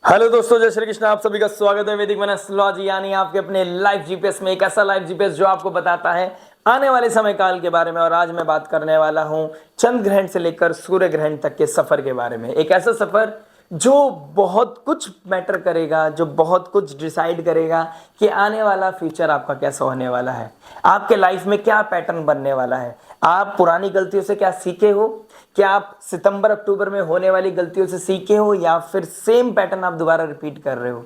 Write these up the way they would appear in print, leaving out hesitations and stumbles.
Hello दोस्तों, जय श्री कृष्ण। आप सभी का स्वागत है वैदिक मन एस्ट्रोलॉजी यानी आपके अपने लाइव जीपीएस में। एक ऐसा लाइव जीपीएस जो आपको बताता है आने वाले समय काल के बारे में। और आज मैं बात करने वाला हूं चंद्र ग्रहण से लेकर सूर्य ग्रहण तक के सफर के बारे में। एक ऐसा सफर जो बहुत कुछ मैटर करेगा, जो बहुत कुछ डिसाइड करेगा कि आने वाला फ्यूचर आपका कैसा होने वाला है, आपके लाइफ में क्या पैटर्न बनने वाला है, आप पुरानी गलतियों से क्या सीखे हो, क्या आप सितंबर अक्टूबर में होने वाली गलतियों से सीखे हो, या फिर सेम पैटर्न आप दोबारा रिपीट कर रहे हो।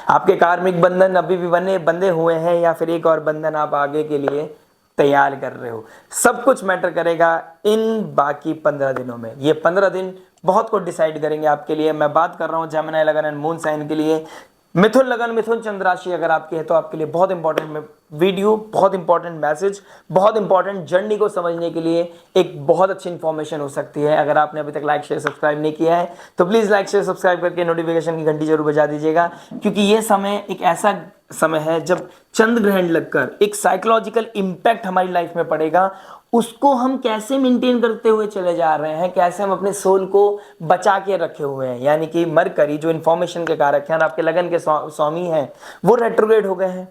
आपके कार्मिक बंधन अभी भी बंधे हुए हैं, या फिर एक और बंधन आप आगे के लिए तैयार कर रहे हो। सब कुछ मैटर करेगा इन बाकी 15 दिनों में। ये 15 दिन बहुत कुछ डिसाइड करेंगे आपके लिए। मैं बात कर रहा हूं जेमिनी लगन एंड मून साइन के लिए। मिथुन लगन, मिथुन चंद्र राशि अगर आपकी है तो आपके लिए बहुत इंपॉर्टेंट वीडियो, बहुत इंपॉर्टेंट मैसेज, बहुत इंपॉर्टेंट जर्नी को समझने के लिए एक बहुत अच्छी इंफॉर्मेशन हो सकती है। अगर आपने अभी तक लाइक शेयर सब्सक्राइब नहीं किया है तो प्लीज लाइक शेयर सब्सक्राइब करके नोटिफिकेशन की घंटी जरूर बजा दीजिएगा, क्योंकि ये समय एक ऐसा समय है जब चंद्र ग्रहण लगकर एक साइकोलॉजिकल इंपैक्ट हमारी लाइफ में पड़ेगा। उसको हम कैसे मेंटेन करते हुए चले जा रहे हैं, कैसे हम अपने सोल को बचा के रखे हुए हैं। यानी कि मरकरी जो इंफॉर्मेशन के कारक हैं, आपके लगन के स्वामी हैं, वो रेट्रोग्रेड हो गए हैं।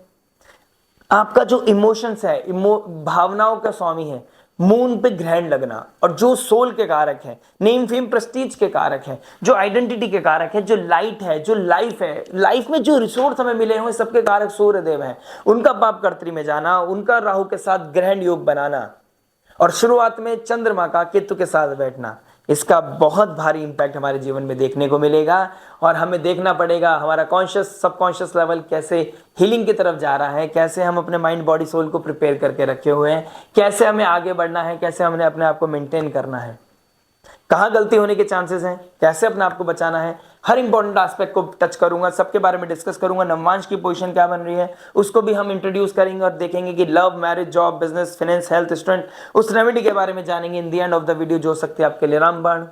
आपका जो इमोशंस है, भावनाओं का स्वामी है मून पे ग्रहण लगना, और जो सोल के कारक है, नेम फेम प्रेस्टीज के कारक है, जो आइडेंटिटी के कारक है, जो लाइट है, जो लाइफ है, लाइफ में जो रिसोर्स हमें मिले हुए सबके कारक सूर्य देव हैं। उनका पाप कर्त्री में जाना, उनका राहु के साथ ग्रहण योग बनाना, और शुरुआत में चंद्रमा का केतु के साथ बैठना, इसका बहुत भारी इंपैक्ट हमारे जीवन में देखने को मिलेगा। और हमें देखना पड़ेगा हमारा कॉन्शियस सबकॉन्शियस लेवल कैसे हीलिंग की तरफ जा रहा है, कैसे हम अपने माइंड बॉडी सोल को प्रिपेयर करके रखे हुए हैं, कैसे हमें आगे बढ़ना है, कैसे हमने अपने आप को मेंटेन करना है, कहाँ गलती होने के चांसेस हैं, कैसे अपने आप को बचाना है। हर इंपॉर्टेंट एस्पेक्ट को टच करूंगा, सबके बारे में डिस्कस करूंगा। नवमांश की पोजीशन क्या बन रही है उसको भी हम इंट्रोड्यूस करेंगे, और देखेंगे कि love, marriage, job, business, finance, health, student, उस रेमेडी के बारे में जानेंगे in the end of the video, जो सकते हैं आपके लिए रामबाण।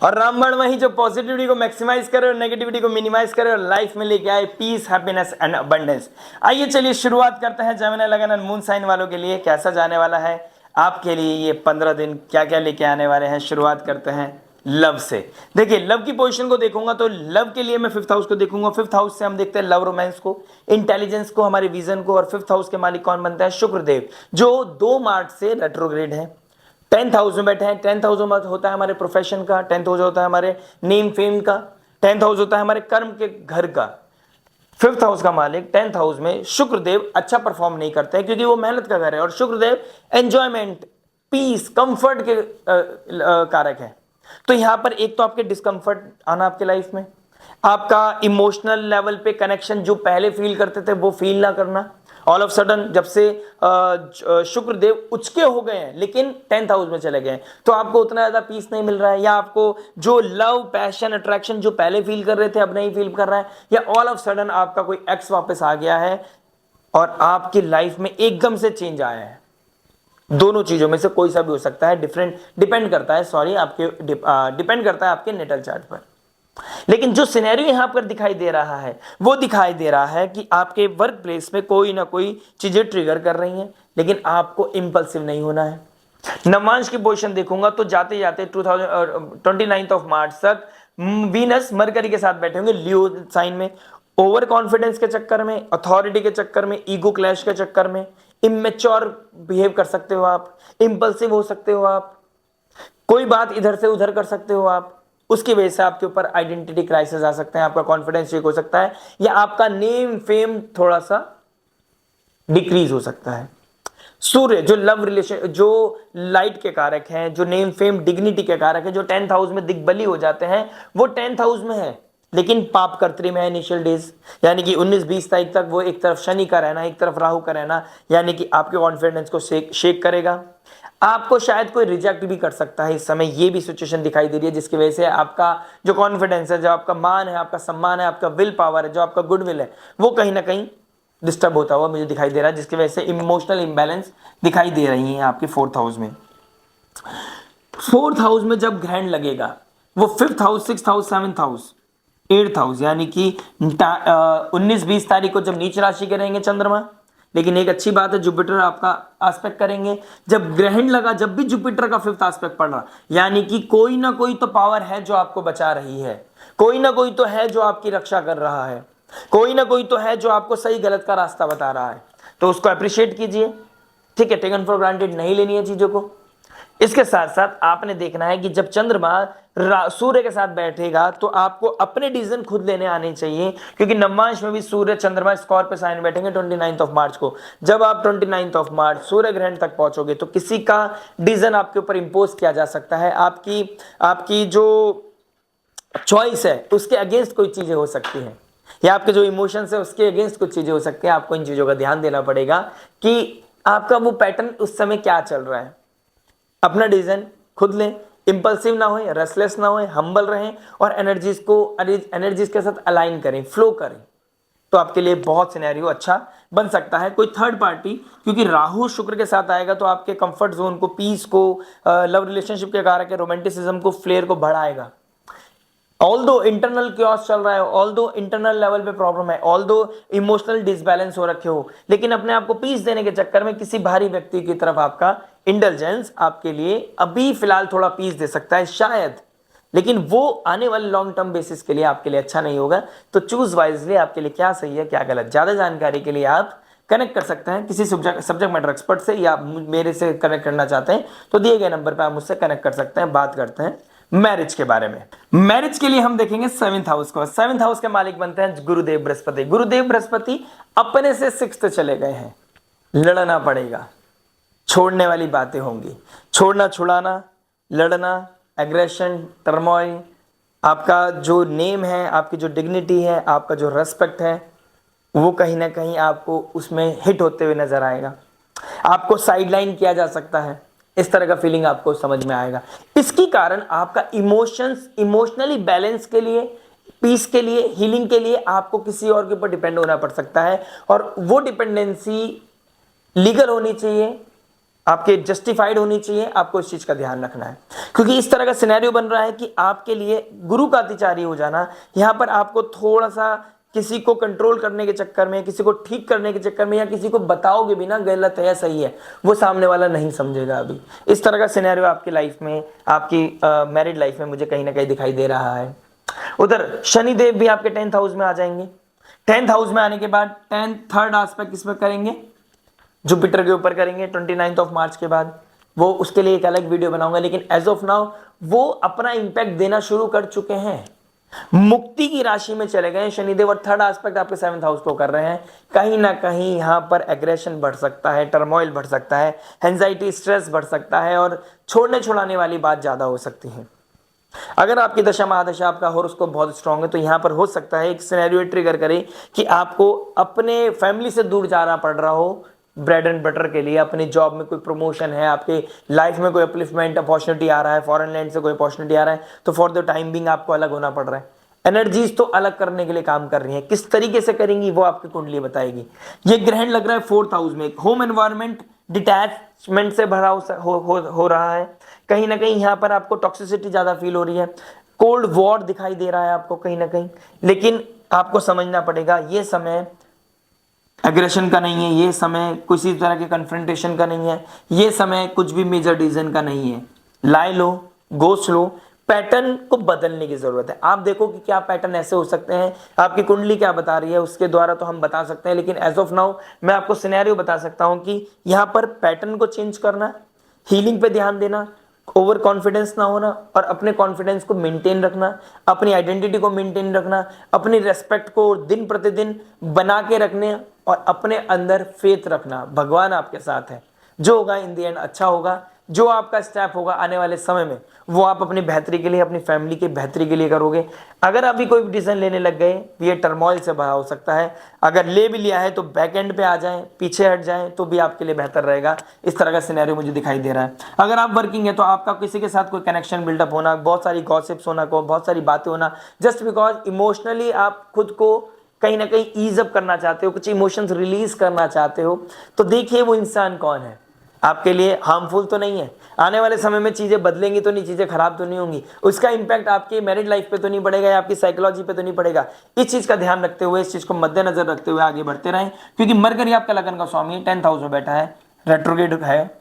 और रामबाण वही जो पॉजिटिविटी को मैक्सिमाइज करे और नेगेटिविटी को मिनिमाइज करे और लाइफ में लेके आए पीस, हैप्पीनेस एंड अबंडेंस। आइए चलिए शुरुआत करते हैं जेमिनी लगन एंड मून साइन वालों के लिए कैसा जाने वाला है आपके लिए ये 15 दिन, क्या क्या लेके आने वाले हैं। शुरुआत करते हैं लव से। देखिए लव की पोजीशन को देखूंगा तो लव के लिए मैं 5th हाउस को देखूंगा। 5th हाउस से हम देखते हैं लव, रोमांस को, इंटेलिजेंस को, हमारे विजन को। और 5th हाउस के मालिक कौन बनता है? शुक्रदेव, जो 2 मार्च से रेट्रोग्रेड है, 10th हाउस में बैठे हैं। 10th हाउस होता है हमारे प्रोफेशन का, 10th हाउस होता है हमारे नेम फेम का, 10th हाउस होता है हमारे कर्म के घर का। 5th हाउस का मालिक 10th हाउस में शुक्रदेव अच्छा परफॉर्म नहीं करते हैं, क्योंकि वो मेहनत का घर है, और शुक्रदेव एंजॉयमेंट, पीस, कंफर्ट के कारक है। तो यहां पर एक तो आपके डिस्कंफर्ट आना आपके लाइफ में, आपका इमोशनल लेवल पे कनेक्शन जो पहले फील करते थे वो फील ना करना। ऑल ऑफ सडन जब से शुक्रदेव उचके हो गए हैं लेकिन 10th हाउस में चले गए, तो आपको उतना ज्यादा पीस नहीं मिल रहा है, या आपको जो लव, पैशन, अट्रैक्शन जो पहले फील कर रहे थे अब नहीं फील कर रहा है, या ऑल ऑफ सडन आपका कोई एक्स वापस आ गया है और आपकी लाइफ में एकदम से चेंज आया है। दोनों चीजों में से कोई सा भी हो सकता है, डिपेंड करता है आपके नेटल चार्ट पर। लेकिन जो सिनेरियो यहां पर दिखाई दे रहा है वो दिखाई दे रहा है कि आपके वर्क प्लेस में कोई ना कोई चीजें ट्रिगर कर रही हैं, लेकिन आपको इंपल्सिव नहीं होना है। नवमांश की पोजीशन देखूंगा तो जाते जाते 29 ऑफ मार्च तक वीनस मरकरी के साथ बैठे होंगे लियो साइन में। ओवर कॉन्फिडेंस के चक्कर में, अथॉरिटी के चक्कर में, ईगो क्लैश के चक्कर में इमेच्योर बिहेव कर सकते हो आप, इंपल्सिव हो सकते हो आप, कोई बात इधर से उधर कर सकते हो आप। उसकी वजह से आपके ऊपर आइडेंटिटी क्राइसिस आ सकते हैं, आपका कॉन्फिडेंस चेक हो सकता है, या आपका नेम फेम थोड़ा सा डिक्रीज हो सकता है। सूर्य जो लव रिलेशन, जो लाइट के कारक हैं, जो नेम फेम डिग्निटी के कारक है, जो 10th हाउस में दिग्बली हो जाते हैं, वो 10th हाउस में है लेकिन पाप कर्त्री में है इनिशियल डेज। यानी कि 19-20 तारीख तक वो एक तरफ शनि का रहना, एक तरफ राहु का रहना, यानी कि आपके कॉन्फिडेंस को शेक करेगा। आपको शायद कोई रिजेक्ट भी कर सकता है इस समय, ये भी सिचुएशन दिखाई दे रही है, जिसकी वजह से आपका जो कॉन्फिडेंस है, जो आपका मान है, आपका सम्मान है, आपका विल पावर है, जो आपका गुडविल है, वो कहीं ना कहीं डिस्टर्ब होता हुआ मुझे दिखाई दे रहा है, जिसकी वजह से इमोशनल इंबैलेंस दिखाई दे रही है आपके 4th हाउस में। 4th हाउस में जब ग्रहण लगेगा वो 5th house, 6th house, 7th house, 8th house, यानी कि 19-20 तारीख को जब नीच राशि के रहेंगे चंद्रमा, लेकिन एक अच्छी बात है, जुपिटर आपका एस्पेक्ट करेंगे। जब ग्रहण लगा, जब भी जुपिटर का 5th एस्पेक्ट पड़ रहा, यानी कि कोई ना कोई तो पावर है जो आपको बचा रही है, कोई ना कोई तो है जो आपकी रक्षा कर रहा है, कोई ना कोई तो है जो आपको सही गलत का रास्ता बता रहा है। तो उसको अप्रिशिएट कीजिए, ठीक है, टेकन फॉर ग्रांटेड नहीं लेनी है चीजों को। इसके साथ साथ आपने देखना है कि जब चंद्रमा सूर्य के साथ बैठेगा तो आपको अपने डिसीजन खुद लेने आने चाहिए, क्योंकि नवमांश में भी सूर्य चंद्रमा स्कॉर्पियो साइन बैठेंगे 29 ऑफ मार्च को। जब आप 29 ऑफ मार्च सूर्य ग्रहण तक पहुंचोगे तो किसी का डिसीजन आपके ऊपर इंपोज किया जा सकता है, आपकी जो चॉइस है उसके अगेंस्ट कोई चीजें हो सकती हैं, या आपके जो इमोशंस है उसके अगेंस्ट कुछ चीजें हो सकती हैं। आपको इन चीजों का ध्यान देना पड़ेगा कि आपका वो पैटर्न उस समय क्या चल रहा है। अपना डिसीजन खुद लें, इंपल्सिव ना होए, रेस्टलेस ना होए, हम्बल रहें और एनर्जीज के साथ अलाइन करें, फ्लो करें, तो आपके लिए बहुत सिनेरियो अच्छा बन सकता है। कोई थर्ड पार्टी, क्योंकि राहु शुक्र के साथ आएगा तो आपके कंफर्ट जोन को, पीस को, लव रिलेशनशिप के कारक है, रोमांटिसिज्म को, फ्लेयर को बढ़ाएगा। ऑल्दो इंटरनल क्योस चल रहा है, ऑल्दो इंटरनल लेवल पे प्रॉब्लम है, ऑल्दो इमोशनल डिसबैलेंस हो रखे हो, लेकिन अपने आप को पीस देने के चक्कर में किसी भारी व्यक्ति की तरफ आपका इंटेलिजेंस आपके लिए अभी फिलहाल थोड़ा पीस दे सकता है शायद, लेकिन वो आने वाले लॉन्ग टर्म बेसिस के लिए आपके लिए अच्छा नहीं होगा। तो चूज वाइजली आपके लिए क्या सही है क्या गलत। ज्यादा जानकारी के लिए आप कनेक्ट कर सकते हैं किसी सब्जेक्ट मैटर एक्सपर्ट से, या मेरे से कनेक्ट करना चाहते हैं तो दिए गए नंबर पर आप मुझसे कनेक्ट कर सकते हैं। बात करते हैं मैरिज के बारे में। मैरिज के लिए हम देखेंगे 7th हाउस को। 7th हाउस के मालिक बनते हैं गुरुदेव बृहस्पति। गुरुदेव बृहस्पति अपने से 6th चले गए हैं, लड़ना पड़ेगा, छोड़ने वाली बातें होंगी, छोड़ना छुड़ाना, लड़ना, एग्रेशन, टर्मोइल, आपका जो नेम है, आपकी जो डिग्निटी है, आपका जो रेस्पेक्ट है, वो कहीं ना कहीं आपको उसमें हिट होते हुए नजर आएगा। आपको साइडलाइन किया जा सकता है, इस तरह का फीलिंग आपको समझ में आएगा। इसके कारण आपका इमोशनली बैलेंस के लिए, पीस के लिए, हीलिंग के लिए आपको किसी और के ऊपर डिपेंड होना पड़ सकता है, और वो डिपेंडेंसी लीगल होनी चाहिए, आपके जस्टिफाइड होनी चाहिए। आपको इस चीज का ध्यान रखना है, क्योंकि इस तरह का सिनेरियो बन रहा है कि आपके लिए गुरु का अतिचारी हो जाना, यहां पर आपको थोड़ा सा किसी को कंट्रोल करने के चक्कर में, किसी को ठीक करने के चक्कर में, या किसी को बताओगे भी ना गलत है या सही है, वो सामने वाला नहीं समझेगा। अभी इस तरह का सिनेरियो आपकी लाइफ में, आपकी मैरिड लाइफ में मुझे कहीं ना कहीं दिखाई दे रहा है। उधर शनिदेव भी आपके 10th हाउस में आ जाएंगे। 10th हाउस में आने के बाद 10th थर्ड एस्पेक्ट किसमें करेंगे, जुपिटर के ऊपर करेंगे 29 ऑफ मार्च के बाद। वो उसके लिए एक अलग वीडियो बनाऊंगा, लेकिन एज ऑफ नाउ वो अपना इंपैक्ट देना शुरू कर चुके हैं, मुक्ति की राशि में चले गए शनिदेव, और थर्ड एस्पेक्ट आपके 7th हाउस को कर रहे हैं। कहीं ना कहीं यहां पर एग्रेशन बढ़ सकता है, टर्मोइल बढ़ सकता है, एंजाइटी, स्ट्रेस बढ़ सकता है, और छोड़ने छुड़ाने वाली बात ज्यादा हो सकती है। अगर आपकी दशा महादशा, आपका हॉरोस्कोप बहुत स्ट्रांग है, तो यहां पर हो सकता है एक सिनेरियो ट्रिगर करे कि आपको अपने फैमिली से दूर जाना पड़ रहा हो ब्रेड एंड बटर के लिए। अपनी जॉब में कोई प्रमोशन है, आपके लाइफ में कोई अपलिफ्टमेंट अपॉर्चुनिटी आ रहा है, फॉरेन लैंड से कोई अपॉर्चुनिटी आ रहा है, तो फॉर द टाइम बिंग आपको अलग होना पड़ रहा है। एनर्जीज तो अलग करने के लिए काम कर रही हैं, किस तरीके से करेंगी वो आपकी कुंडली बताएगी। ये ग्रहण लग रहा है 4th हाउस में, होम एनवायरनमेंट डिटैचमेंट से भरा हो रहा है। कहीं ना कहीं यहाँ पर आपको टॉक्सिसिटी ज्यादा फील हो रही है, कोल्ड वॉर दिखाई दे रहा है आपको कहीं ना कहीं। लेकिन आपको समझना पड़ेगा ये समय एग्रेशन का नहीं है, ये समय किसी तरह के कन्फ्रंटेशन का नहीं है, ये समय कुछ भी मेजर डिसीजन का नहीं है। लाई लो, गो स्लो, पैटर्न को बदलने की जरूरत है। आप देखो कि क्या पैटर्न ऐसे हो सकते हैं, आपकी कुंडली क्या बता रही है, उसके द्वारा तो हम बता सकते हैं, लेकिन एज ऑफ नाउ मैं आपको सिनेरियो बता सकता हूं कि यहां पर पैटर्न को चेंज करना, हीलिंग पे ध्यान देना, ओवर कॉन्फिडेंस ना होना, और अपने कॉन्फिडेंस को मेंटेन रखना, अपनी आइडेंटिटी को मेंटेन रखना, अपनी रेस्पेक्ट को दिन प्रतिदिन बना के रखने, और अपने अंदर फेथ रखना। भगवान आपके साथ है, जो होगा इन द एंड अच्छा होगा। जो आपका स्टेप होगा आने वाले समय में, वो आप अपनी बेहतरी के लिए, अपनी फैमिली की बेहतरी के लिए करोगे। अगर अभी कोई डिसीजन लेने लग गए, ये टर्मोइल से भरा हो सकता है। अगर ले भी लिया है तो बैक एंड पे आ जाएं, पीछे हट जाएं, तो भी आपके लिए बेहतर रहेगा। इस तरह का सिनेरियो मुझे दिखाई दे रहा है। अगर आप वर्किंग है तो आपका किसी के साथ कोई कनेक्शन बिल्डअप होना, बहुत सारी गॉसिप्स होना, बहुत सारी बातें होना, जस्ट बिकॉज इमोशनली आप खुद को कहीं ना कहीं ईज अप करना चाहते हो, कुछ इमोशंस रिलीज करना चाहते हो। तो देखिए वो इंसान कौन है, आपके लिए हार्मफुल तो नहीं है। आने वाले समय में चीज़ें बदलेंगी तो नहीं, चीज़ें खराब तो नहीं होंगी, उसका इंपैक्ट आपकी मैरिड लाइफ पे तो नहीं पड़ेगा या आपकी साइकोलॉजी पे तो नहीं पड़ेगा। इस चीज़ का ध्यान रखते हुए, इस चीज़ को मद्देनजर रखते हुए आगे बढ़ते रहें, क्योंकि मरकरी आपका लगन का स्वामी 10th हाउस में बैठा है, रेट्रोग्रेड है,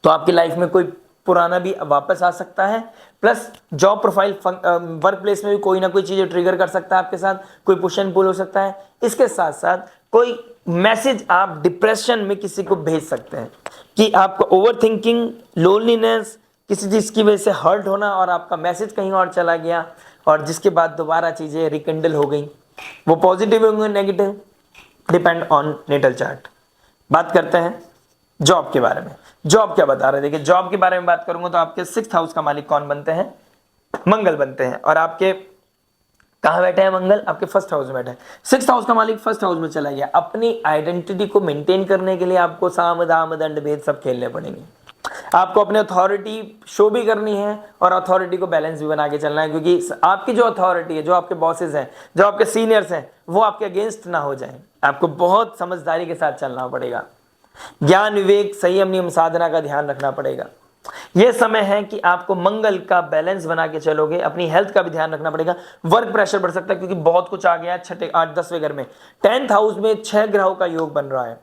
तो आपकी लाइफ में कोई पुराना भी वापस आ सकता है। Plus job profile, work place में भी कोई ना कोई चीज़ ट्रिगर कर सकता है आपके साथ, कोई पुश एंड पुल हो सकता है। इसके साथ साथ कोई मैसेज आप डिप्रेशन में किसी को भेज सकते हैं कि आपको ओवर थिंकिंग, लोनलीनेस, किसी चीज़ की वजह से हर्ट होना और आपका मैसेज कहीं और चला गया, और जिसके बाद दोबारा चीज़ें रिकिंडल हो गई। वो पॉजिटिव होंगे, negative, depend on natal chart. बात करते हैं जॉब के बारे में। जॉब क्या बता रहे, देखिए जॉब के बारे में बात करूंगा तो आपके 6th हाउस का मालिक कौन बनते हैं? मंगल बनते हैं। और आपके कहां बैठे हैं मंगल? आपके 1st हाउस में बैठे हैं। 6th हाउस का मालिक 1st हाउस में चला गया। अपनी आइडेंटिटी को मेंटेन करने के लिए आपको साम दाम दंड भेद सब खेलने पड़ेंगे। आपको अपनी अथॉरिटी शो भी करनी है और अथॉरिटी को बैलेंस भी बना के चलना है, क्योंकि आपकी जो अथॉरिटी है, जो आपके बॉसेस हैं, जो आपके सीनियर्स हैं, वो आपके अगेंस्ट ना हो जाए। आपको बहुत समझदारी के साथ चलना पड़ेगा। ज्ञान, विवेक, संयम, नियम, साधना का ध्यान रखना पड़ेगा। यह समय है कि आपको मंगल का बैलेंस बना के चलोगे। अपनी हेल्थ का भी ध्यान रखना पड़ेगा। वर्क प्रेशर बढ़ सकता है क्योंकि बहुत कुछ आ गया है 6, 8, 10वें घर में। 10th हाउस में 6 ग्रहों का योग बन रहा है,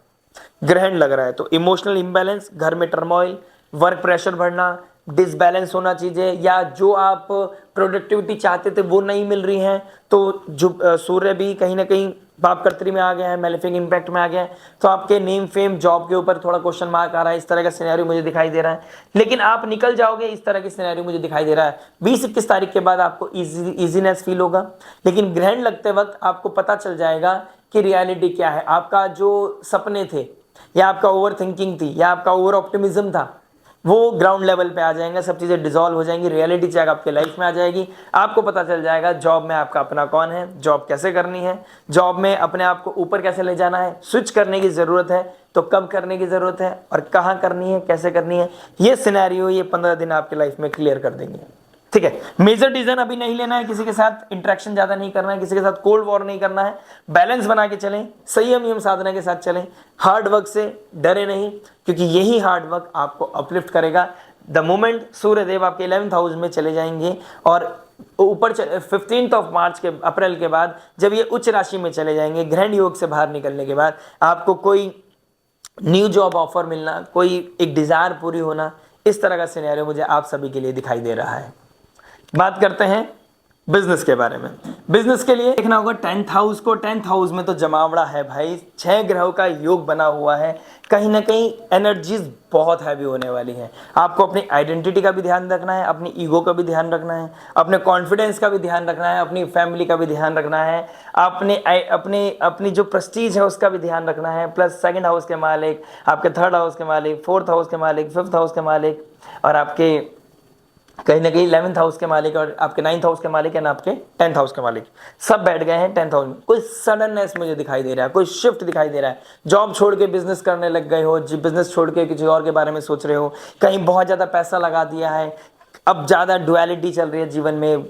ग्रहण लग रहा है, तो इमोशनल इंबैलेंस, घर में टर्मोइल, वर्क प्रेशर बढ़ना, डिसबैलेंस होना चीजें, या जो आप प्रोडक्टिविटी चाहते थे वो नहीं मिल रही हैं, तो जो सूर्य भी कहीं ना कहीं पापकर्त्री में आ गया है, मेलेफिक इंपैक्ट में आ गया है, तो आपके नेम फेम जॉब के ऊपर थोड़ा क्वेश्चन मार्क आ रहा है। इस तरह का सिनेरियो मुझे दिखाई दे रहा है, लेकिन आप निकल जाओगे। इस तरह की सिनेरियो मुझे दिखाई दे रहा है। 20-21 तारीख के बाद आपको इजीनेस फील होगा, लेकिन ग्रहण लगते वक्त आपको पता चल जाएगा कि रियलिटी क्या है। आपका जो सपने थे, या आपका ओवर थिंकिंग थी, या आपका ओवर ऑप्टिमिज्म था, वो ग्राउंड लेवल पे आ जाएंगे। सब चीज़ें डिसॉल्व हो जाएंगी, रियलिटी चेक आपके लाइफ में आ जाएगी। आपको पता चल जाएगा जॉब में आपका अपना कौन है, जॉब कैसे करनी है, जॉब में अपने आप को ऊपर कैसे ले जाना है, स्विच करने की ज़रूरत है तो कब करने की ज़रूरत है, और कहाँ करनी है, कैसे करनी है। ये सिनेरियो, ये 15 दिन आपकी लाइफ में क्लियर कर देंगे। ठीक है, मेजर डिसीजन अभी नहीं लेना है, किसी के साथ इंटरेक्शन ज्यादा नहीं करना है, किसी के साथ कोल्ड वॉर नहीं करना है। बैलेंस बना के चलें, संयम नियम साधना के साथ चलें। हार्ड वर्क से डरे नहीं, क्योंकि यही हार्ड वर्क आपको अपलिफ्ट करेगा। द मोमेंट सूर्यदेव आपके 11th हाउस में चले जाएंगे और ऊपर 15 मार्च के अप्रैल के बाद जब ये उच्च राशि में चले जाएंगे, ग्रहण योग से बाहर निकलने के बाद आपको कोई न्यू जॉब ऑफर मिलना, कोई एक डिजायर पूरी होना, इस तरह का सिनेरियो मुझे आप सभी के लिए दिखाई दे रहा है। बात करते हैं बिजनेस के बारे में। बिजनेस के लिए देखना होगा 10th हाउस को। 10th हाउस में तो जमावड़ा है भाई, 6 ग्रहों का योग बना हुआ है। कहीं ना कहीं एनर्जीज बहुत हैवी होने वाली है। आपको अपनी आइडेंटिटी का भी ध्यान रखना है, अपनी ईगो का भी ध्यान रखना है, अपने कॉन्फिडेंस का भी ध्यान रखना है, अपनी फैमिली का भी ध्यान रखना है, अपनी जो प्रेस्टीज है उसका भी ध्यान रखना है। प्लस 2nd हाउस के मालिक, आपके 3rd हाउस के मालिक, 4th हाउस के मालिक, 5th हाउस के मालिक, और आपके कहीं ना कहीं 11th हाउस के मालिक, और आपके 9th हाउस के मालिक, एंड आपके 10th हाउस के मालिक सब बैठ गए हैं 10th हाउस में। कोई सडननेस मुझे दिखाई दे रहा है, कोई शिफ्ट दिखाई दे रहा है। जॉब छोड़ के बिजनेस करने लग गए हो, बिजनेस छोड़ के किसी और के बारे में सोच रहे हो, कहीं बहुत ज़्यादा पैसा लगा दिया है, अब ज़्यादा डुअलिटी चल रही है जीवन में,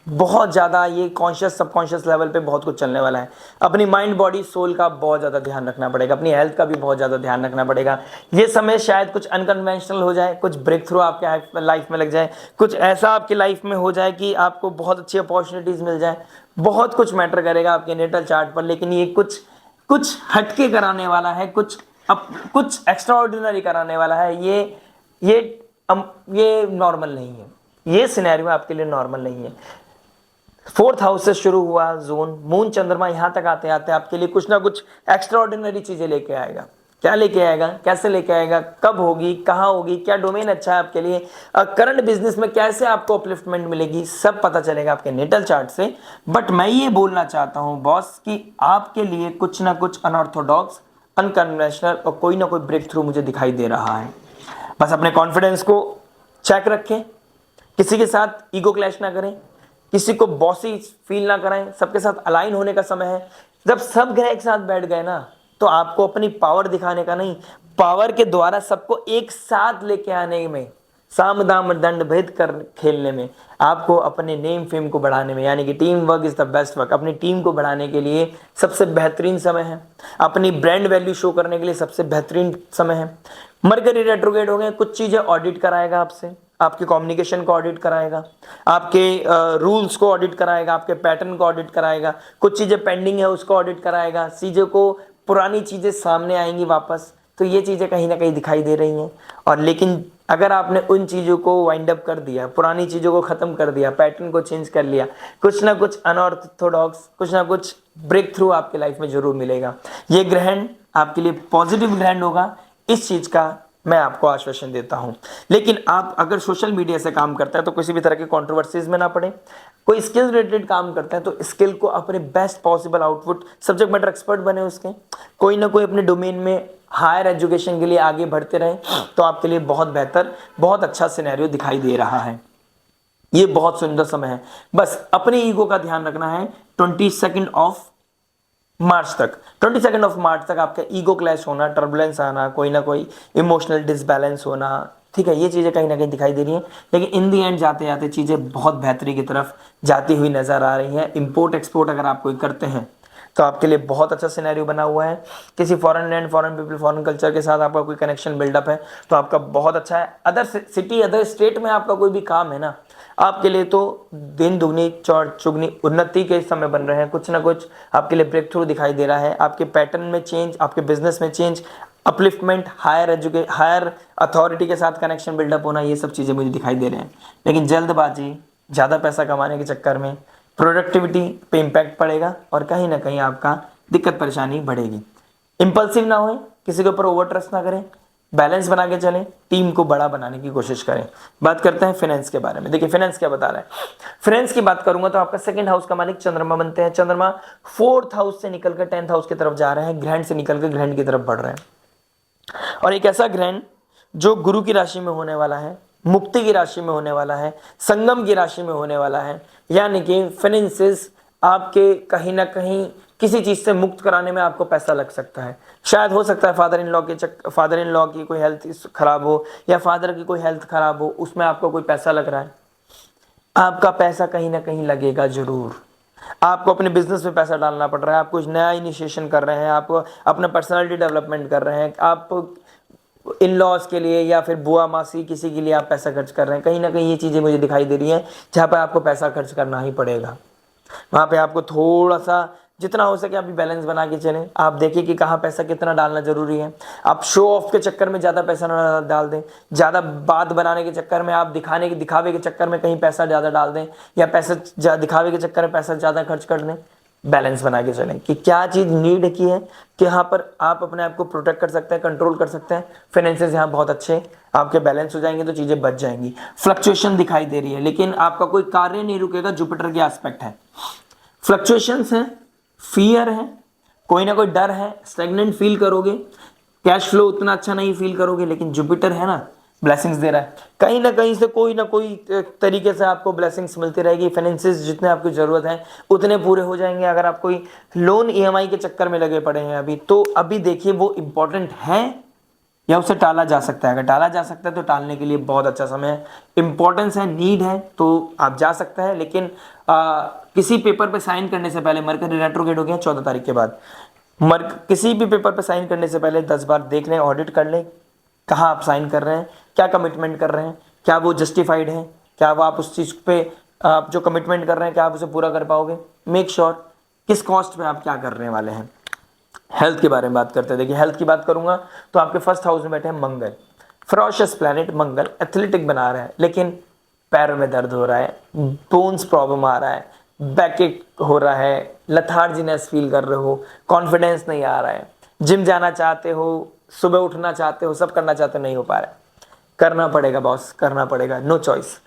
बहुत ज़्यादा ये कॉन्शियस सबकॉन्शियस लेवल पे बहुत कुछ चलने वाला है। अपनी माइंड बॉडी सोल का बहुत ज़्यादा ध्यान रखना पड़ेगा, अपनी हेल्थ का भी बहुत ज़्यादा ध्यान रखना पड़ेगा। ये समय शायद कुछ अनकन्वेंशनल हो जाए, कुछ ब्रेक थ्रू आपके लाइफ में लग जाए, कुछ ऐसा आपकी लाइफ में हो जाए कि आपको बहुत अच्छी अपॉर्चुनिटीज़ मिल जाए। बहुत कुछ मैटर करेगा आपके नेटल चार्ट पर, लेकिन ये कुछ हटके कराने वाला है, कुछ एक्स्ट्रा ऑर्डिनरी कराने वाला है। ये नॉर्मल नहीं है, ये सिनेरियो आपके लिए नॉर्मल नहीं है। 4th हाउस से शुरू हुआ जोन, मून चंद्रमा यहाँ तक आते आते आपके लिए कुछ ना कुछ एक्स्ट्रा ऑर्डिनरी चीजें लेके आएगा। क्या लेके आएगा, कैसे लेके आएगा, कब होगी, कहाँ होगी, क्या डोमेन अच्छा है आपके लिए, करंट बिजनेस में कैसे आपको अपलिफ्टमेंट मिलेगी, सब पता चलेगा आपके नेटल चार्ट से। बट मैं ये बोलना चाहता हूँ बॉस कि आपके लिए कुछ ना कुछ अनऑर्थोडॉक्स, अनकन्वेंशनल और कोई ना कोई ब्रेक थ्रू मुझे दिखाई दे रहा है। बस अपने कॉन्फिडेंस को चेक रखें, किसी के साथ ईगो क्लैश ना करें, किसी को बॉसी फील ना कराएं, सबके साथ अलाइन होने का समय है। जब सब ग्रह एक साथ बैठ गए ना, तो आपको अपनी पावर दिखाने का नहीं, पावर के द्वारा सबको एक साथ लेके आने में साम दाम दंड भेद कर खेलने में, आपको अपने नेम फेम को बढ़ाने में, यानी कि team work is the best work, अपनी टीम को बढ़ाने के लिए सबसे बेहतरीन समय है, अपनी ब्रांड वैल्यू शो करने के लिए सबसे बेहतरीन समय है। मरकरी रेट्रोग्रेड हो गए, कुछ चीजें ऑडिट कराएगा आपसे, आपके कम्युनिकेशन को ऑडिट कराएगा, आपके रूल्स को ऑडिट कराएगा, आपके पैटर्न को ऑडिट कराएगा, कुछ चीजें पेंडिंग है उसको ऑडिट कराएगा, चीज़ों को पुरानी चीज़ें सामने आएंगी वापस। तो ये चीज़ें कहीं ना कहीं दिखाई दे रही हैं। और लेकिन अगर आपने उन चीज़ों को वाइंड अप कर दिया, पुरानी चीज़ों को ख़त्म कर दिया, पैटर्न को चेंज कर लिया, कुछ ना कुछ अनऑर्थोडॉक्स, कुछ ना कुछ ब्रेक थ्रू आपके लाइफ में जरूर मिलेगा। ये ग्रहण आपके लिए पॉजिटिव ग्रहण होगा, इस चीज़ का मैं आपको आश्वासन देता हूं। लेकिन आप अगर सोशल मीडिया से काम करते हैं तो किसी भी तरह की कंट्रोवर्सीज में ना पड़े। कोई स्किल रिलेटेड काम करते हैं तो स्किल को अपने best possible output, subject matter expert बने उसके, कोई ना कोई अपने डोमेन में हायर एजुकेशन के लिए आगे बढ़ते रहे, तो आपके लिए बहुत बेहतर, बहुत अच्छा सिनेरियो दिखाई दे रहा है। ये बहुत सुंदर समय है। बस अपने ईगो का ध्यान रखना है। 22 ऑफ मार्च तक, 22 ऑफ मार्च तक आपका ईगो क्लैश होना, टर्बुलेंस आना, कोई ना कोई इमोशनल डिसबैलेंस होना, ठीक है, ये चीज़ें कहीं ना कहीं दिखाई दे रही हैं। लेकिन इन दी एंड जाते जाते चीज़ें बहुत बेहतरी की तरफ जाती हुई नजर आ रही हैं। इंपोर्ट एक्सपोर्ट अगर आप कोई करते हैं तो आपके लिए बहुत अच्छा सिनेरियो बना हुआ है। किसी foreign land, foreign people, foreign culture के साथ आपका कोई कनेक्शन बिल्डअप है तो आपका बहुत अच्छा है। अदर सिटी, अदर स्टेट में आपका कोई भी काम है ना, आपके लिए तो दिन दुगनी चौड़ चुगनी उन्नति के समय बन रहे हैं। कुछ ना कुछ आपके लिए ब्रेक थ्रू दिखाई दे रहा है। आपके पैटर्न में चेंज, आपके बिजनेस में चेंज, अपलिफ्टमेंट, हायर अथॉरिटी के साथ कनेक्शन बिल्डअप होना, ये सब चीज़ें मुझे दिखाई दे रहे हैं। लेकिन जल्दबाजी, ज़्यादा पैसा कमाने के चक्कर में प्रोडक्टिविटी पे इम्पैक्ट पड़ेगा और कहीं ना कहीं आपका दिक्कत परेशानी बढ़ेगी। इम्पल्सिव ना होए, किसी के ऊपर ओवर ट्रस्ट ना करें, बैलेंस बना के चलें, टीम को बड़ा बनाने की कोशिश करें। बात करते हैं फाइनेंस के बारे में। देखिए फाइनेंस क्या बता रहा है। फाइनेंस की बात करूंगा तो आपका सेकंड हाउस का मालिक चंद्रमा बनते हैं। चंद्रमा 4th हाउस से निकलकर 10th हाउस की तरफ जा रहे हैं, ग्रहण से निकलकर ग्रहण की तरफ बढ़ रहे हैं। और एक ऐसा ग्रहण जो गुरु की राशि में होने वाला है, मुक्ति की राशि में होने वाला है, संगम की राशि में होने वाला है, यानी कि फाइनेंसेस आपके कहीं ना कहीं किसी चीज से मुक्त कराने में आपको पैसा लग सकता है। शायद हो सकता है फादर इन लॉ की कोई हेल्थ खराब हो, या फादर की कोई हेल्थ खराब हो, उसमें आपको कोई पैसा लग रहा है। आपका पैसा कहीं ना कहीं लगेगा जरूर। आपको अपने बिजनेस में पैसा डालना पड़ रहा है, आप कुछ नया इनिशिएशन कर रहे हैं, आप अपना पर्सनालिटी डेवलपमेंट कर रहे हैं, आप इन लॉज के लिए या फिर बुआ मासी किसी के लिए आप पैसा खर्च कर रहे हैं। कहीं ना कहीं ये चीज़ें मुझे दिखाई दे रही हैं जहाँ पर आपको पैसा खर्च करना ही पड़ेगा। वहाँ पे आपको थोड़ा सा जितना हो सके अभी बैलेंस बना के चलें। आप देखिए कि कहाँ पैसा कितना डालना जरूरी है। आप शो ऑफ के चक्कर में ज़्यादा पैसा ना डाल दें, ज़्यादा बात बनाने के चक्कर में, आप दिखावे के चक्कर में कहीं पैसा ज़्यादा डाल दें, या पैसा दिखावे के चक्कर में पैसा ज़्यादा खर्च कर दें। बैलेंस बना के चलें कि क्या चीज़ नीड की है, कि यहाँ पर आप अपने आप को प्रोटेक्ट कर सकते हैं, कंट्रोल कर सकते हैं। फाइनेंसेस यहाँ बहुत अच्छे आपके बैलेंस हो जाएंगे तो चीज़ें बच जाएंगी। फ्लक्चुएशन दिखाई दे रही है लेकिन आपका कोई कार्य नहीं रुकेगा, जुपिटर के एस्पेक्ट है। फ्लक्चुएशंस हैं, फियर है, कोई ना कोई डर है, स्टेगनेंट फील करोगे, कैश फ्लो उतना अच्छा नहीं फील करोगे। लेकिन जुपिटर है ना, ब्लेसिंग्स दे रहा है, कहीं ना कहीं से कोई ना कोई तरीके से आपको ब्लेसिंग्स मिलती रहेगी। फाइनेंसेस जितने आपकी ज़रूरत है उतने पूरे हो जाएंगे। अगर आप कोई लोन ईएमआई के चक्कर में लगे पड़े हैं अभी, तो अभी देखिए वो इम्पोर्टेंट है या उसे टाला जा सकता है। अगर टाला जा सकता है तो टालने के लिए बहुत अच्छा समय है। इंपॉर्टेंस है, नीड है तो आप जा सकते हैं। लेकिन किसी पेपर पे साइन करने से पहले, मरकरी रेट्रोग्रेड हो गया 14 तारीख के बाद, किसी भी पेपर पे साइन करने से पहले 10 बार देख लें, ऑडिट कर लें कहाँ आप साइन कर रहे हैं, क्या कमिटमेंट कर रहे हैं, क्या वो जस्टिफाइड है, क्या वो आप उस चीज़ पे आप जो कमिटमेंट कर रहे हैं क्या आप उसे पूरा कर पाओगे। मेक श्योर किस कॉस्ट पे आप क्या करने वाले हैं। हेल्थ के बारे में बात करते हैं। देखिए हेल्थ की बात करूंगा तो आपके फर्स्ट हाउस में बैठे हैं मंगल, फरोशियस प्लैनेट मंगल, एथलेटिक बना रहा है लेकिन पैरों में दर्द हो रहा है, बोन्स प्रॉब्लम आ रहा है, बैक हो रहा है, लथार्जीनेस फील कर रहे हो, कॉन्फिडेंस नहीं आ रहा है, जिम जाना चाहते हो, सुबह उठना चाहते हो, सब करना चाहते हो, नहीं हो पा रहा है। करना पड़ेगा बॉस, करना पड़ेगा, नो चॉइस।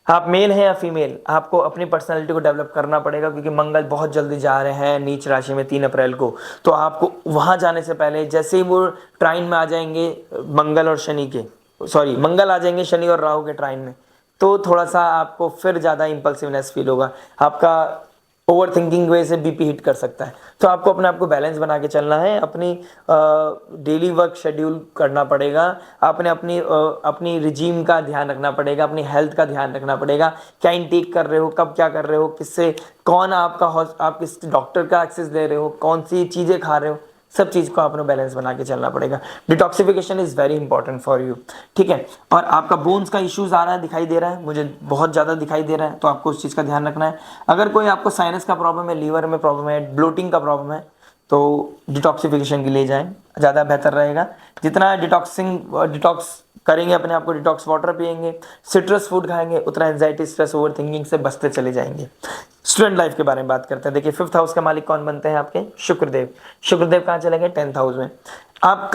आप मेल हैं या फीमेल, आपको अपनी पर्सनालिटी को डेवलप करना पड़ेगा क्योंकि मंगल बहुत जल्दी जा रहे हैं नीच राशि में 3 अप्रैल को। तो आपको वहां जाने से पहले, जैसे ही वो ट्राइन में आ जाएंगे मंगल और शनि के, सॉरी मंगल आ जाएंगे शनि और राहु के ट्राइन में, तो थोड़ा सा आपको फिर ज़्यादा इंपल्सिवनेस फील होगा। आपका ओवर थिंकिंग वजह से बीपी हिट कर सकता है। तो आपको अपने आप को बैलेंस बना के चलना है, अपनी डेली वर्क शेड्यूल करना पड़ेगा, आपने अपनी रिजीम का ध्यान रखना पड़ेगा, अपनी हेल्थ का ध्यान रखना पड़ेगा, क्या इनटेक कर रहे हो, कब क्या कर रहे हो, किससे कौन आप किस डॉक्टर का एक्सेस ले रहे हो, कौन सी चीज़ें खा रहे हो, सब चीज़ को आपने बैलेंस बना के चलना पड़ेगा। Detoxification is very important for you, ठीक है। और आपका बोन्स का इश्यूज आ रहा है, दिखाई दे रहा है, मुझे बहुत ज़्यादा दिखाई दे रहा है, तो आपको उस चीज़ का ध्यान रखना है। अगर कोई आपको साइनस का प्रॉब्लम है, लीवर में प्रॉब्लम है, ब्लोटिंग का प्रॉब्लम है, तो डिटॉक्सिफिकेशन के लिए जाएं, ज़्यादा बेहतर रहेगा। जितना डिटॉक्स करेंगे, अपने आप को डिटॉक्स वाटर पियेंगे, सिट्रस फूड खाएंगे, उतना एंजाइटी, स्ट्रेस, ओवर थिंकिंग से बचते चले जाएंगे। स्टूडेंट लाइफ के बारे में बात करते हैं। देखिए 5th हाउस का मालिक कौन बनते हैं आपके? शुक्रदेव। शुक्रदेव कहाँ चले गए? 10th हाउस में। आप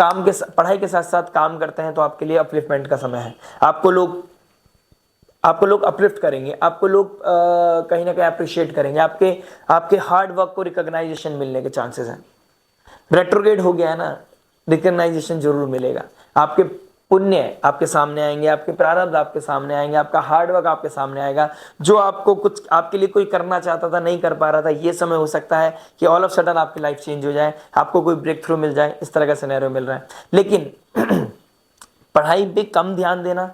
पढ़ाई के साथ साथ काम करते हैं तो आपके लिए अपलिफ्टमेंट का समय है। आपको लोग अपलिफ्ट करेंगे, आपको लोग कहीं ना कहीं अप्रिशिएट करेंगे, आपके हार्ड वर्क को रिकॉग्नाइजेशन मिलने के चांसेस हैं। रेट्रोग्रेड हो गया है ना, रिकॉग्नाइजेशन जरूर मिलेगा। आपके पुण्य आपके सामने आएंगे, आपके प्रारब्ध आपके सामने आएंगे, आपका हार्डवर्क आपके सामने आएगा। जो आपको कुछ आपके लिए कोई करना चाहता था, नहीं कर पा रहा था, ये समय हो सकता है कि ऑल ऑफ सडन आपकी लाइफ चेंज हो जाए, आपको कोई ब्रेक थ्रू मिल जाए, इस तरह का सिनेरियो मिल रहा है। लेकिन पढ़ाई पे कम ध्यान देना,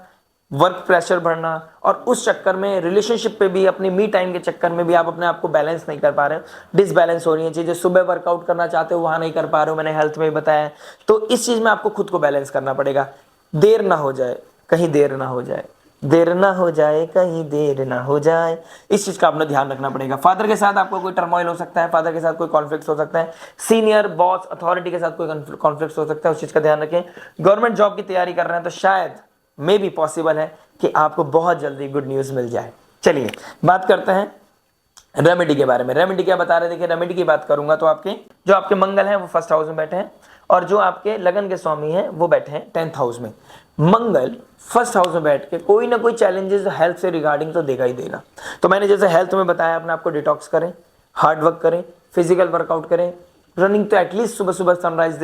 वर्क प्रेशर बढ़ना, और उस चक्कर में रिलेशनशिप पे भी, अपने मी टाइम के चक्कर में भी आप अपने आप को बैलेंस नहीं कर पा रहे हो, डिसबैलेंस हो रही है चीज़ें। सुबह वर्कआउट करना चाहते हो, वहाँ नहीं कर पा रहे हो, मैंने हेल्थ में बताया। तो इस चीज़ में आपको खुद को बैलेंस करना पड़ेगा। देर ना हो जाए, कहीं देर ना हो जाए, देर ना हो जाए, कहीं देर ना हो जाए, इस चीज़ का अपना ध्यान रखना पड़ेगा। फादर के साथ आपको कोई टर्मोइल हो सकता है, फादर के साथ कोई कॉन्फ्लिक्ट हो सकता है, सीनियर बॉस अथॉरिटी के साथ कोई कॉन्फ्लिक्ट हो सकता है, उस चीज़ का ध्यान रखें। गवर्नमेंट जॉब की तैयारी कर रहे हैं तो शायद मे भी पॉसिबल है कि आपको बहुत जल्दी गुड न्यूज़ मिल जाए। चलिए बात करते हैं रेमेडी के बारे में। रेमेडी क्या बता रहे थे? देखिए रेमेडी की बात करूंगा तो आपके मंगल हैं वो 1st हाउस में बैठे हैं, और जो आपके लगन के स्वामी हैं वो बैठे हैं 10th हाउस में। मंगल 1st हाउस में बैठ के कोई ना कोई चैलेंजेस हेल्थ से रिगार्डिंग तो देगा ही देगा। तो मैंने जैसे हेल्थ में बताया, अपने आपको डिटॉक्स करें, हार्ड वर्क करें, फिजिकल वर्कआउट करें, रनिंग तो एटलीस्ट सुबह सुबह सनराइज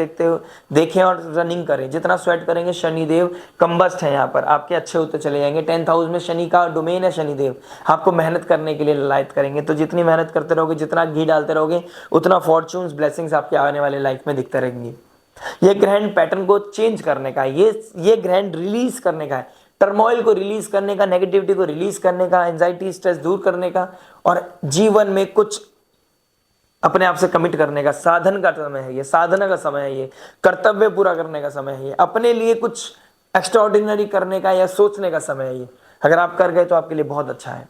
देखें और रनिंग करें। जितना स्वेट करेंगे, शनिदेव कंबस्ट है यहाँ पर, आपके अच्छे होते चले जाएंगे। 10th हाउस में शनि का डोमेन है, शनिदेव आपको मेहनत करने के लिए ललायत करेंगे। तो जितनी मेहनत करते रहोगे, जितना घी डालते रहोगे, उतना फॉर्चून्स, ब्लेसिंग्स आपके आने वाले लाइफ में दिखते रहेंगे। ये ग्रहण पैटर्न को चेंज करने का है, ये ग्रहण रिलीज करने का है, टर्मोइल को रिलीज करने का, नेगेटिविटी को रिलीज करने का, एंजाइटी स्ट्रेस दूर करने का, और जीवन में कुछ अपने आप से कमिट करने का, साधन का समय है ये, साधना का समय है ये, कर्तव्य पूरा करने का समय है ये, अपने लिए कुछ एक्स्ट्राऑर्डिनरी करने का या सोचने का समय है ये। अगर आप कर गए तो आपके लिए बहुत अच्छा है।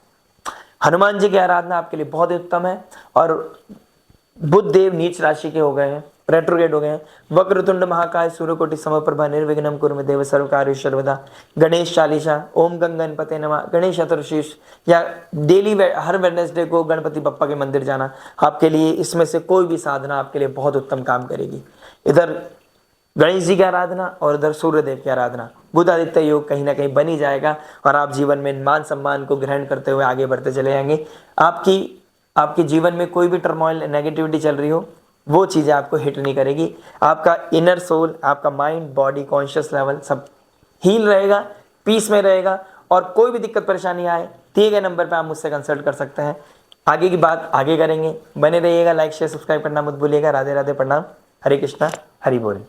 हनुमान जी की आराधना आपके लिए बहुत ही उत्तम है। और बुध देव नीच राशि के हो गए हैं, रेट्रोग्रेड हो गए हैं। वक्रतुंड महाकाय सूर्यकोटि समप्रभा निर्विघ्नं कुरु मे देव सर्वकार्येषु सर्वदा। गणेश चालीसा, ओम गंग गणपते नमः, गणेश चतुर्शीष, या डेली हर वेडनेसडे को गणपति बप्पा के मंदिर जाना आपके लिए, इसमें से कोई भी साधना आपके लिए बहुत उत्तम काम करेगी। इधर गणेश जी की आराधना और इधर सूर्यदेव की आराधना, बुध आदित्य योग कहीं ना कहीं बनी जाएगा, और आप जीवन में मान सम्मान को ग्रहण करते हुए आगे बढ़ते चले जाएंगे। आपके जीवन में कोई भी टर्मोइल, नेगेटिविटी चल रही हो, वो चीज़ें आपको हिट नहीं करेगी। आपका इनर सोल, आपका माइंड, बॉडी, कॉन्शियस लेवल सब हील रहेगा, पीस में रहेगा। और कोई भी दिक्कत परेशानी आए, दिए गए नंबर पे आप मुझसे कंसल्ट कर सकते हैं। आगे की बात आगे करेंगे, बने रहिएगा। लाइक शेयर सब्सक्राइब करना मत भूलिएगा। राधे राधे, प्रणाम, हरे कृष्णा, हरि बोल।